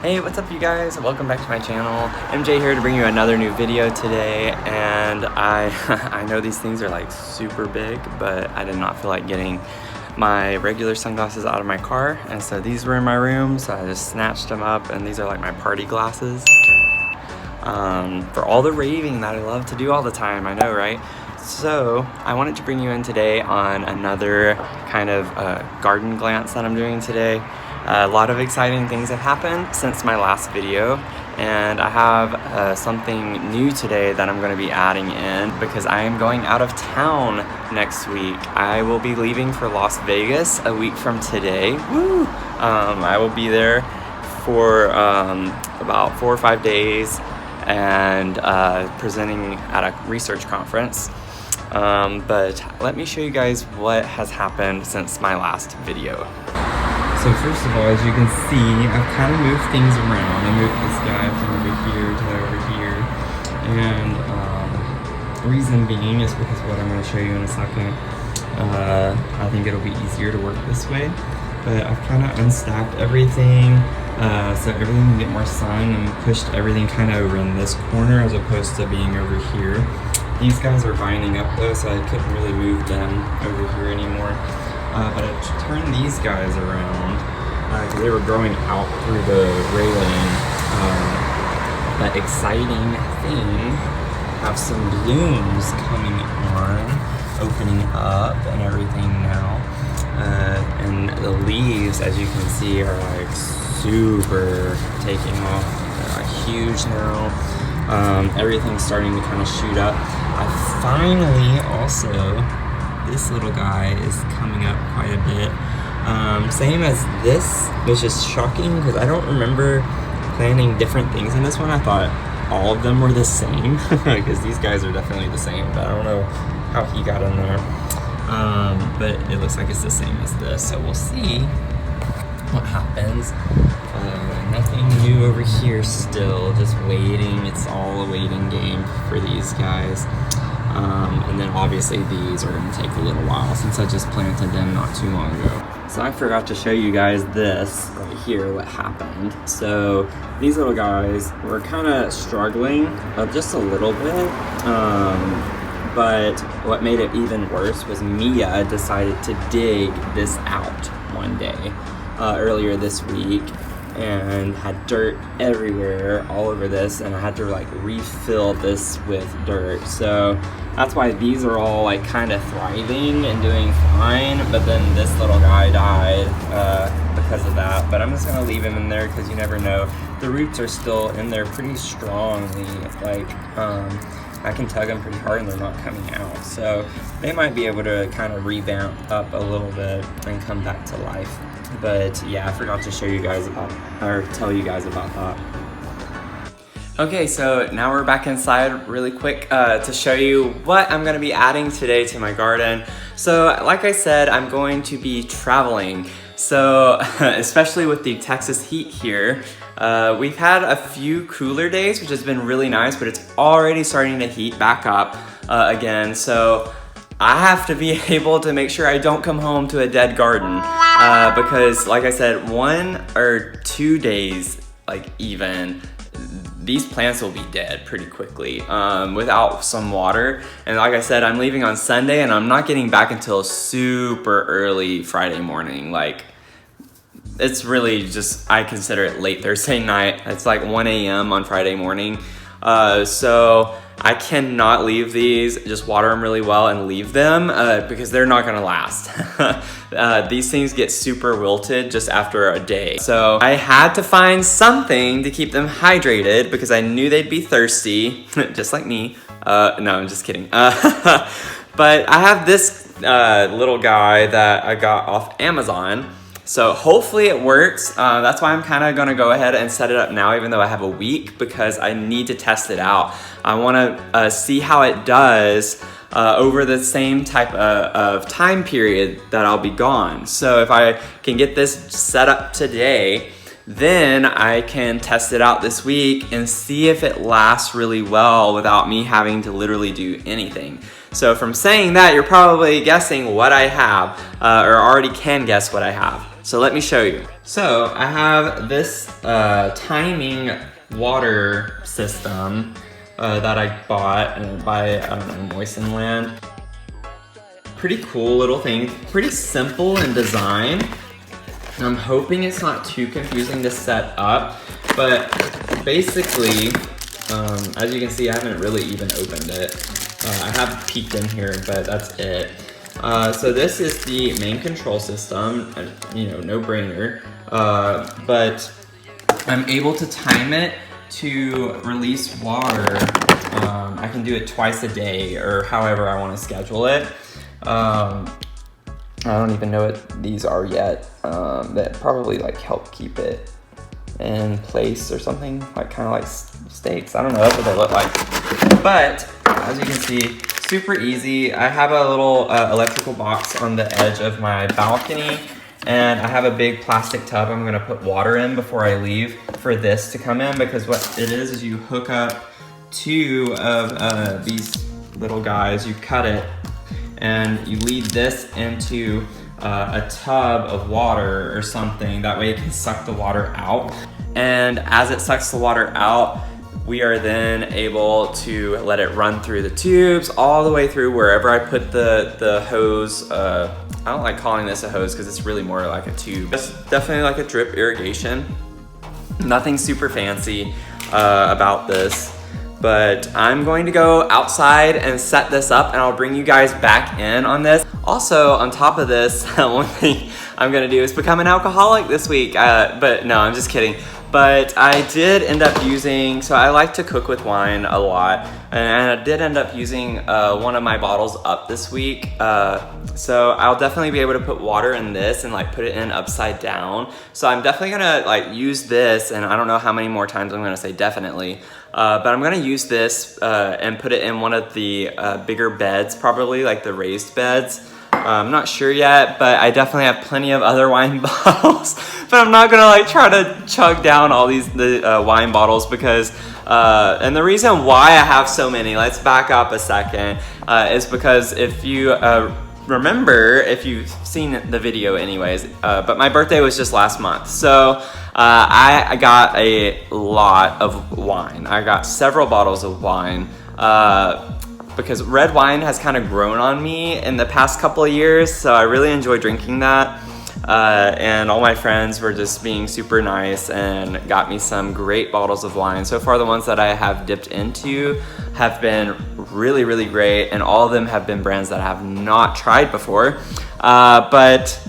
Hey, what's up you guys? Welcome back to my channel. MJ here to bring you another new video today, and I know these things are like super big, but I did not feel like getting my regular sunglasses out of my car, and so these were in my room, so I just snatched them up, and these are like my party glasses. For all the raving that I love to do all the time, I know, right? So I wanted to bring you in today on another kind of garden glance that I'm doing today. A lot of exciting things have happened since my last video, and I have something new today that I'm going to be adding in because I am going out of town next week. I will be leaving for Las Vegas a week from today. Woo! I will be there for about 4 or 5 days and presenting at a research conference. But let me show you guys what has happened since my last video. So first of all, as you can see, I've kind of moved things around. I moved this guy from over here to over here, and reason being is because what I'm going to show you in a second. I think it'll be easier to work this way, but I've kind of unstacked everything so everything can get more sun, and pushed everything kind of over in this corner as opposed to being over here. These guys are binding up though, so I couldn't really move them over here anymore. But I turned these guys around because they were growing out through the railing. That exciting thing, have some blooms coming on, opening up and everything now. And the leaves, as you can see, are like super taking off. They're like huge now. Everything's starting to kind of shoot up. I finally also, this little guy is coming up quite a bit. Same as this, which is shocking because I don't remember planting different things in this one. I thought all of them were the same because these guys are definitely the same, but I don't know how he got in there. But it looks like it's the same as this, so we'll see what happens. Nothing new over here still, just waiting. It's all a waiting game for these guys. And then obviously these are going to take a little while since I just planted them not too long ago. So I forgot to show you guys this right here, what happened. So these little guys were kind of struggling just a little bit. But what made it even worse was Mia decided to dig this out one day earlier this week, and had dirt everywhere all over this, and I had to like refill this with dirt. So that's why these are all like kind of thriving and doing fine, but then this little guy died because of that. But I'm just gonna leave him in there because you never know. The roots are still in there pretty strongly, like I can tug them pretty hard and they're not coming out, so they might be able to kind of revamp up a little bit and come back to life. But yeah, I forgot to show you guys about, or tell you guys about that. Okay, so now we're back inside really quick to show you what I'm gonna be adding today to my garden. So like I said, I'm going to be traveling. So especially with the Texas heat here, we've had a few cooler days, which has been really nice, but it's already starting to heat back up again. So I have to be able to make sure I don't come home to a dead garden because like I said, 1 or 2 days, like even, these plants will be dead pretty quickly without some water. And like I said, I'm leaving on Sunday and I'm not getting back until super early Friday morning. Like, it's really just, I consider it late Thursday night. It's like 1 a.m. on Friday morning. So I cannot leave these, just water them really well and leave them because they're not gonna last. These things get super wilted just after a day. So I had to find something to keep them hydrated because I knew they'd be thirsty, just like me. No, I'm just kidding. But I have this little guy that I got off Amazon. So hopefully it works. That's why I'm kind of gonna go ahead and set it up now, even though I have a week, because I need to test it out. I wanna see how it does over the same type of time period that I'll be gone. So if I can get this set up today, then I can test it out this week and see if it lasts really well without me having to literally do anything. So from saying that, you're probably guessing what I have, or already can guess what I have. So let me show you. So I have this timing water system that I bought by, I don't know, Moisten Land. Pretty cool little thing, pretty simple in design. I'm hoping it's not too confusing to set up, but basically, as you can see, I haven't really even opened it. I have peeked in here, but that's it. So this is the main control system, you know, no brainer. But I'm able to time it to release water. I can do it twice a day or however I want to schedule it. I don't even know what these are yet. That probably like help keep it in place or something, like kind of like stakes. I don't know, that's what they look like. But as you can see, super easy. I have a little electrical box on the edge of my balcony, and I have a big plastic tub I'm gonna put water in before I leave for this to come in, because what it is you hook up two of these little guys, you cut it, and you lead this into a tub of water or something. That way it can suck the water out. And as it sucks the water out, we are then able to let it run through the tubes all the way through wherever I put the hose. I don't like calling this a hose because it's really more like a tube. It's definitely like a drip irrigation. Nothing super fancy about this. But I'm going to go outside and set this up, and I'll bring you guys back in on this. Also, on top of this, one thing I'm gonna do is become an alcoholic this week. But no, I'm just kidding. But I did end up using, so I like to cook with wine a lot, and I did end up using one of my bottles up this week. So I'll definitely be able to put water in this and like put it in upside down. So I'm definitely gonna like use this, and I don't know how many more times I'm gonna say definitely. But I'm gonna use this and put it in one of the bigger beds, probably like the raised beds. I'm not sure yet, but I definitely have plenty of other wine bottles. But I'm not gonna like try to chug down all the wine bottles because, and the reason why I have so many, let's back up a second, is because if you remember, if you've seen the video anyways, but my birthday was just last month. So I got a lot of wine. I got several bottles of wine because red wine has kind of grown on me in the past couple of years. So I really enjoy drinking that. And all my friends were just being super nice and got me some great bottles of wine. So far, the ones that I have dipped into have been really, really great, and all of them have been brands that I have not tried before. But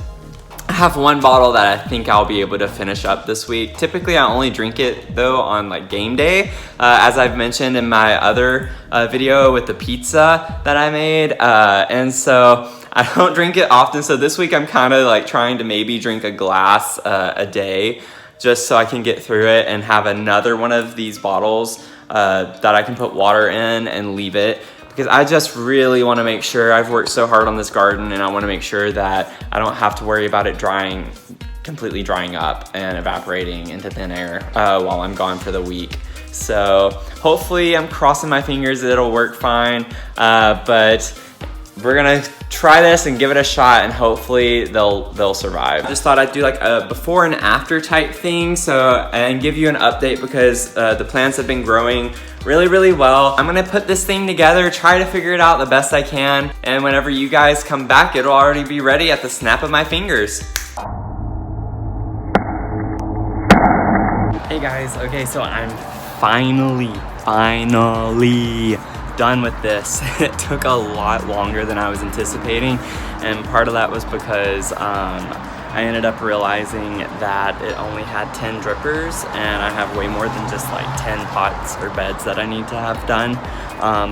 I have one bottle that I think I'll be able to finish up this week. Typically, I only drink it though on like game day, as I've mentioned in my other video with the pizza that I made, and so I don't drink it often. So this week I'm kind of like trying to maybe drink a glass a day, just so I can get through it and have another one of these bottles that I can put water in and leave it. Because I just really want to make sure, I've worked so hard on this garden, and I want to make sure that I don't have to worry about it completely drying up and evaporating into thin air while I'm gone for the week. So hopefully, I'm crossing my fingers that it'll work fine, but we're gonna try this and give it a shot, and hopefully they'll survive. I just thought I'd do like a before and after type thing, and give you an update because the plants have been growing really, really well. I'm gonna put this thing together, try to figure it out the best I can, and whenever you guys come back, it'll already be ready at the snap of my fingers. Hey guys, okay, so I'm finally done with this. It took a lot longer than I was anticipating, and part of that was because I ended up realizing that it only had 10 drippers, and I have way more than just like 10 pots or beds that I need to have done.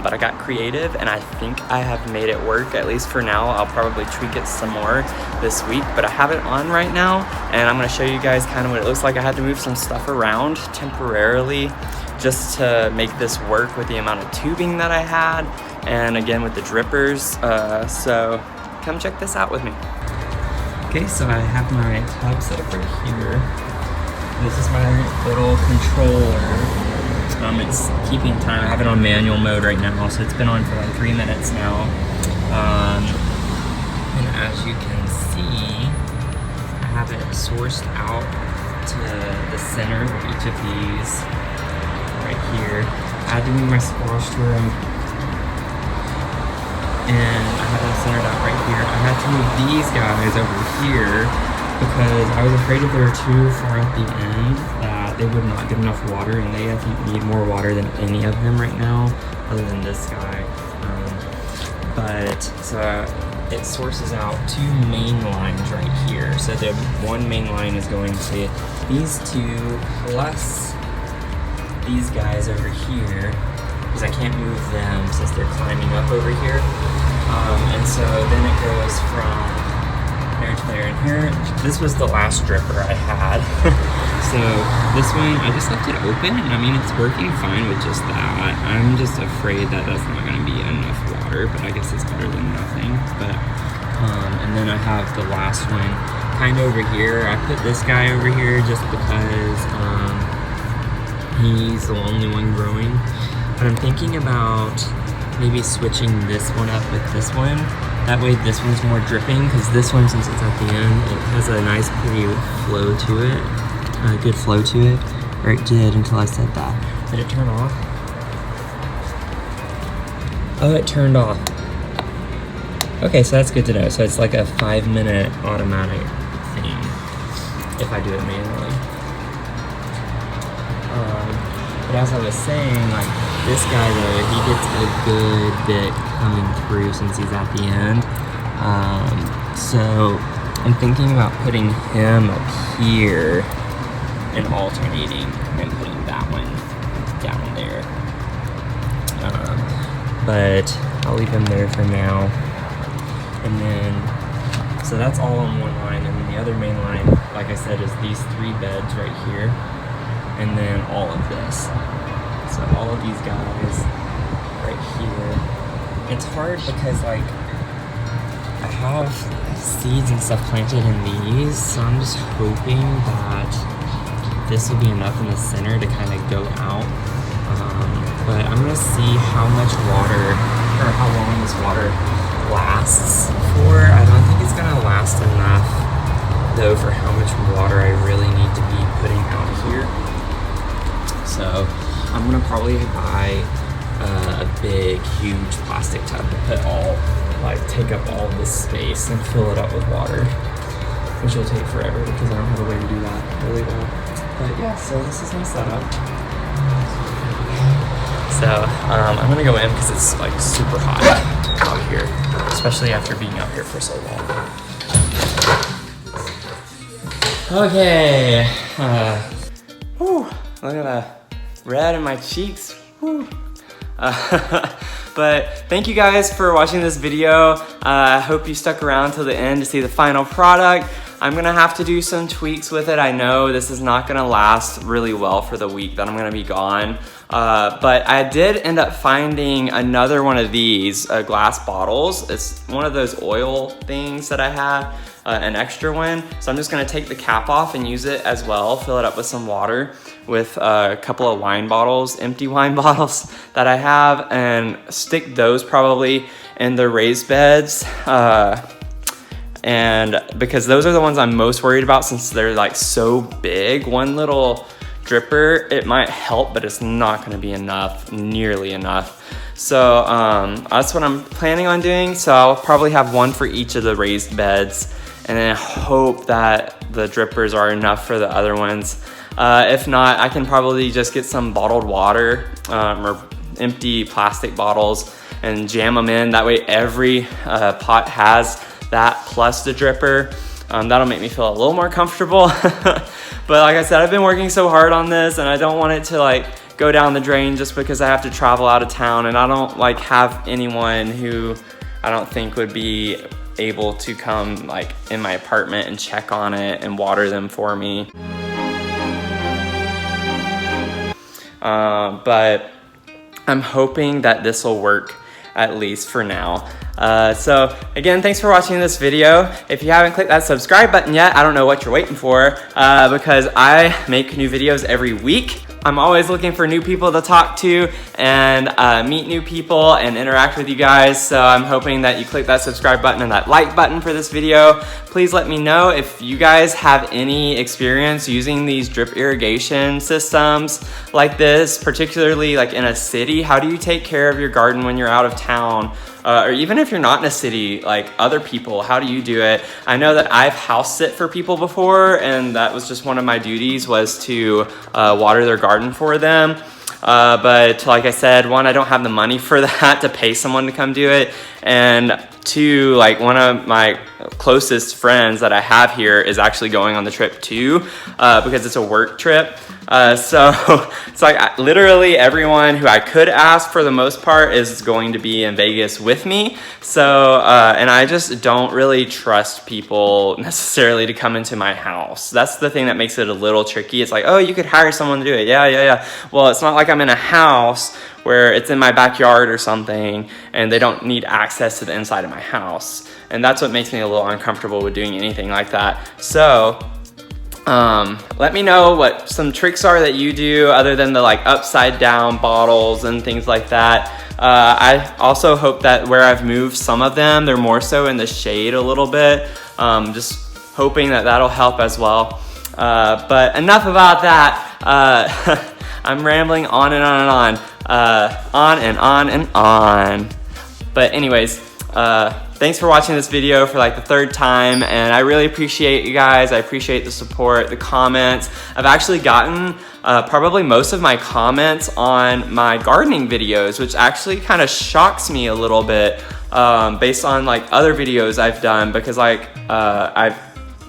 But I got creative, and I think I have made it work, at least for now. I'll probably tweak it some more this week, but I have it on right now, and I'm gonna show you guys kind of what it looks like. I had to move some stuff around temporarily just to make this work with the amount of tubing that I had, and again with the drippers. So come check this out with me. Okay, so I have my tub set up right here. This is my little controller. It's keeping time. I have it on manual mode right now, so it's been on for like 3 minutes now. And as you can see, I have it sourced out to the center of each of these right here. I had to move my squash to room, and I have them centered out right here. I had to move these guys over here because I was afraid if they were too far at the end that they would not get enough water, and they I think need more water than any of them right now, other than this guy. But so it sources out two main lines right here. So the one main line is going to these two plus these guys over here, because I can't move them since they're climbing up over here. And so then it goes from there to there and here. This was the last dripper I had. So this one, I just left it open, and I mean, it's working fine with just that. I'm just afraid that that's not gonna be enough water, but I guess it's better than nothing. But, and then I have the last one kind of over here. I put this guy over here just because he's the only one growing. But I'm thinking about maybe switching this one up with this one. That way this one's more dripping, because this one, since it's at the end, it has a nice pretty flow to it. A good flow to it. Or it did until I said that. Did it turn off? Oh, it turned off. Okay, so that's good to know. So it's like a 5-minute automatic thing if I do it manually. But as I was saying, like this guy though, he gets a good bit coming through since he's at the end. So I'm thinking about putting him up here and alternating and putting that one down there. But I'll leave him there for now. And then, so that's all on one line, and then the other main line, like I said, is these 3 beds right here, and then all of this. So all of these guys right here. It's hard because like I have seeds and stuff planted in these, so I'm just hoping that this will be enough in the center to kind of go out. But I'm gonna see how much water, or how long this water lasts for. I don't think it's gonna last enough though for how much water I really need to be putting out here. So I'm gonna probably buy a big, huge plastic tub to put all, like take up all this space and fill it up with water, which will take forever because I don't have a way to do that really well. But yeah, so this is my setup. So I'm gonna go in because it's like super hot out here, especially after being out here for so long. Okay. Whew, look at the red in my cheeks. Whew. But thank you guys for watching this video. I hope you stuck around till the end to see the final product. I'm gonna have to do some tweaks with it. I know this is not gonna last really well for the week that I'm gonna be gone. But I did end up finding another one of these glass bottles. It's one of those oil things that I have, an extra one. So I'm just gonna take the cap off and use it as well, fill it up with some water with a couple of wine bottles, empty wine bottles that I have, and stick those probably in the raised beds. And because those are the ones I'm most worried about since they're like so big. One little dripper, it might help, but it's not gonna be enough, nearly enough. So that's what I'm planning on doing. So I'll probably have one for each of the raised beds, and then hope that the drippers are enough for the other ones. If not, I can probably just get some bottled water or empty plastic bottles and jam them in. That way every pot has that plus the dripper. That'll make me feel a little more comfortable. But like I said, I've been working so hard on this, and I don't want it to like go down the drain just because I have to travel out of town, and I don't like have anyone who I don't think would be able to come like in my apartment and check on it and water them for me. But I'm hoping that this will work at least for now. So again, thanks for watching this video. If you haven't clicked that subscribe button yet, I don't know what you're waiting for, because I make new videos every week. I'm always looking for new people to talk to and meet new people and interact with you guys. So I'm hoping that you click that subscribe button and that like button for this video. Please let me know if you guys have any experience using these drip irrigation systems like this, particularly like in a city. How do you take care of your garden when you're out of town? Or even if you're not in a city, like other people, how do you do it? I know that I've house sit for people before, and that was just one of my duties, was to water their garden for them. But like I said, one, I don't have the money for that to pay someone to come do it. And two, like one of my closest friends that I have here is actually going on the trip too, because it's a work trip. So it's like literally everyone who I could ask for the most part is going to be in Vegas with me. So, and I just don't really trust people necessarily to come into my house. That's the thing that makes it a little tricky. It's like, oh, you could hire someone to do it. Yeah. Well, it's not like I'm in a house where it's in my backyard or something and they don't need access to the inside of my house. And that's what makes me a little uncomfortable with doing anything like that. So, let me know what some tricks are that you do other than the like upside down bottles and things like that. I also hope that where I've moved some of them, they're more so in the shade a little bit. Just hoping that that'll help as well. But enough about that. I'm rambling on and on and on. But anyways, thanks for watching this video for like the third time, and I really appreciate you guys. I appreciate the support, the comments. I've actually gotten probably most of my comments on my gardening videos, which actually kind of shocks me a little bit, based on like other videos I've done, because like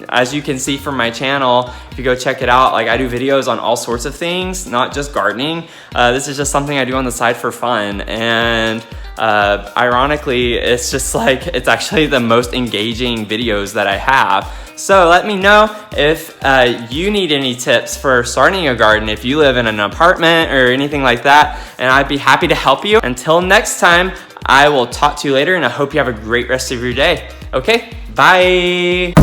as you can see from my channel, if you go check it out, like I do videos on all sorts of things, not just gardening. This is just something I do on the side for fun, and ironically, it's just like, it's actually the most engaging videos that I have. So let me know if you need any tips for starting a garden, if you live in an apartment or anything like that, and I'd be happy to help you. Until next time, I will talk to you later, and I hope you have a great rest of your day. Okay, bye.